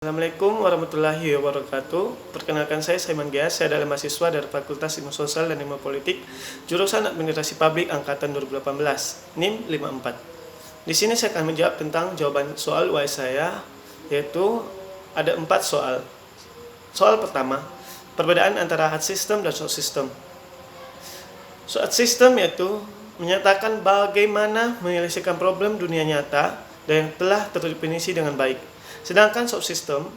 Assalamualaikum warahmatullahi wabarakatuh. Perkenalkan saya Saiman Gias, saya adalah mahasiswa dari Fakultas Ilmu Sosial dan Ilmu Politik, jurusan Administrasi Publik angkatan 2018, NIM 54. Di sini saya akan menjawab tentang jawaban soal UAS saya, yaitu ada 4 soal. Soal pertama, perbedaan antara hard system dan soft system. Soft system yaitu menyatakan bagaimana menyelesaikan problem dunia nyata dan yang telah terdefinisi dengan baik. Sedangkan soft system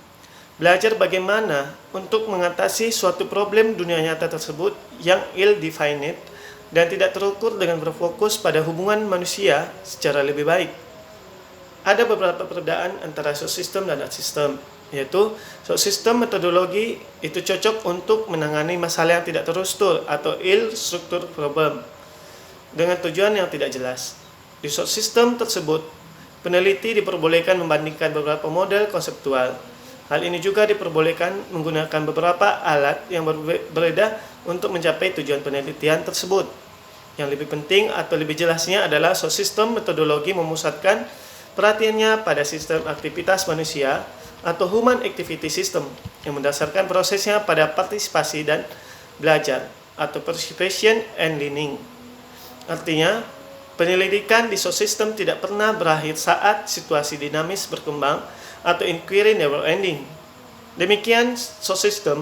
belajar bagaimana untuk mengatasi suatu problem dunia nyata tersebut yang ill-defined dan tidak terukur dengan berfokus pada hubungan manusia secara lebih baik. Ada beberapa perbedaan antara soft system dan hard system, yaitu soft system metodologi itu cocok untuk menangani masalah yang tidak terstruktur atau ill-structured problem dengan tujuan yang tidak jelas. Di soft system tersebut, peneliti diperbolehkan membandingkan beberapa model konseptual. Hal ini juga diperbolehkan menggunakan beberapa alat yang berbeda untuk mencapai tujuan penelitian tersebut. Yang lebih penting atau lebih jelasnya adalah soft system metodologi memusatkan perhatiannya pada sistem aktivitas manusia atau human activity system yang mendasarkan prosesnya pada partisipasi dan belajar atau participation and learning. Artinya, penyelidikan di soft system tidak pernah berakhir saat situasi dinamis berkembang atau inquiry never ending. Demikian, soft system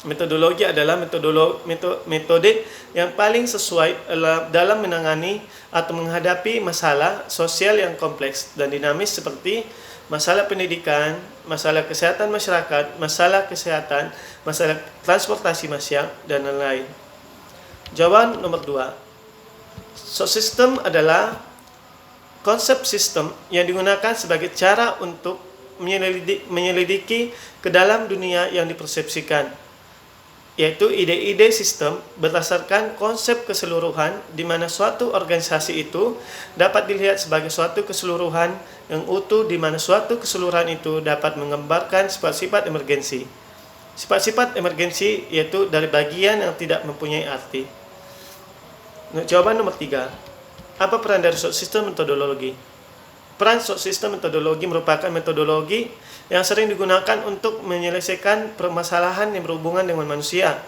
metodologi adalah metode yang paling sesuai dalam menangani atau menghadapi masalah sosial yang kompleks dan dinamis seperti masalah pendidikan, masalah kesehatan masyarakat, masalah kesehatan, masalah transportasi masyarakat, dan lain-lain. Jawaban nomor 2. Soft system adalah konsep sistem yang digunakan sebagai cara untuk menyelidiki ke dalam dunia yang dipersepsikan, yaitu ide-ide sistem berdasarkan konsep keseluruhan di mana suatu organisasi itu dapat dilihat sebagai suatu keseluruhan yang utuh di mana suatu keseluruhan itu dapat menggambarkan sifat-sifat emergensi. Sifat-sifat emergensi yaitu dari bagian yang tidak mempunyai arti. Jawaban nomor 3. Apa peran dari soft system metodologi? Peran soft system metodologi merupakan metodologi yang sering digunakan untuk menyelesaikan permasalahan yang berhubungan dengan manusia.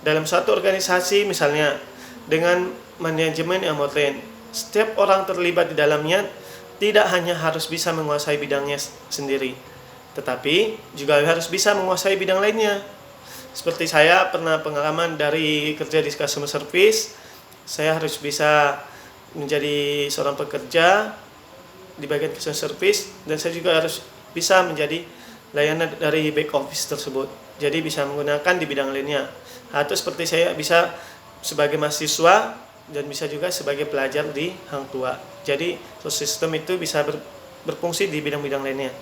Dalam suatu organisasi misalnya, dengan manajemen yang modern, setiap orang terlibat di dalamnya tidak hanya harus bisa menguasai bidangnya sendiri, tetapi juga harus bisa menguasai bidang lainnya. Seperti saya pernah pengalaman dari kerja di customer service, saya harus bisa menjadi seorang pekerja di bagian customer service dan saya juga harus bisa menjadi layanan dari back office tersebut. Jadi bisa menggunakan di bidang lainnya. Atau seperti saya bisa sebagai mahasiswa dan bisa juga sebagai pelajar di hang tua. Jadi sistem itu bisa berfungsi di bidang-bidang lainnya.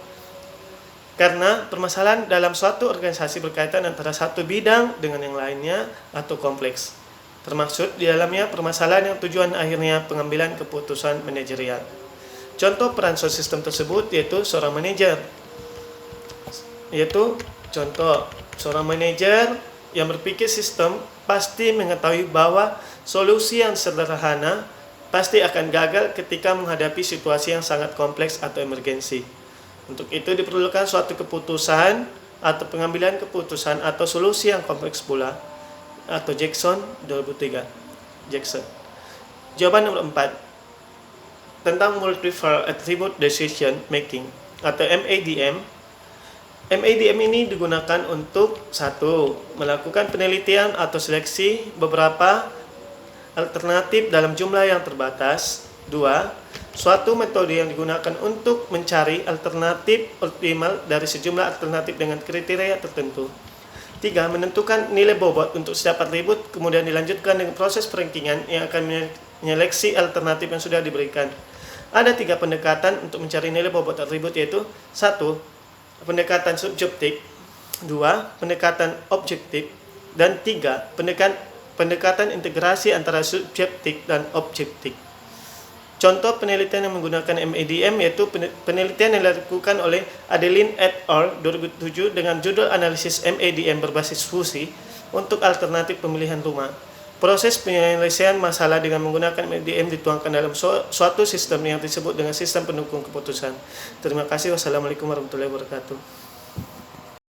Karena permasalahan dalam suatu organisasi berkaitan antara satu bidang dengan yang lainnya atau kompleks. Termaksud di dalamnya permasalahan yang tujuan akhirnya pengambilan keputusan manajerial. Contoh peran soft system tersebut yaitu seorang manajer. Seorang manajer yang berpikir sistem pasti mengetahui bahwa solusi yang sederhana pasti akan gagal ketika menghadapi situasi yang sangat kompleks atau emergensi. Untuk itu diperlukan suatu keputusan atau pengambilan keputusan atau solusi yang kompleks pula, atau Jackson 2003. Jackson. Jawaban nomor 4. Tentang Multiple Attribute Decision Making atau MADM. MADM ini digunakan untuk 1. Melakukan penelitian atau seleksi beberapa alternatif dalam jumlah yang terbatas. 2. Suatu metode yang digunakan untuk mencari alternatif optimal dari sejumlah alternatif dengan kriteria tertentu. 3. Menentukan nilai bobot untuk setiap atribut, kemudian dilanjutkan dengan proses perankingan yang akan menyeleksi alternatif yang sudah diberikan. Ada 3 pendekatan untuk mencari nilai bobot atribut, yaitu 1. Pendekatan subjektif, 2. Pendekatan objektif, dan 3. Pendekatan integrasi antara subjektif dan objektif. Contoh penelitian yang menggunakan MADM yaitu penelitian yang dilakukan oleh Adeline et al. 2007 dengan judul analisis MADM berbasis fusi untuk alternatif pemilihan rumah. Proses penyelesaian masalah dengan menggunakan MDM dituangkan dalam suatu sistem yang disebut dengan sistem pendukung keputusan. Terima kasih. Wassalamualaikum warahmatullahi wabarakatuh.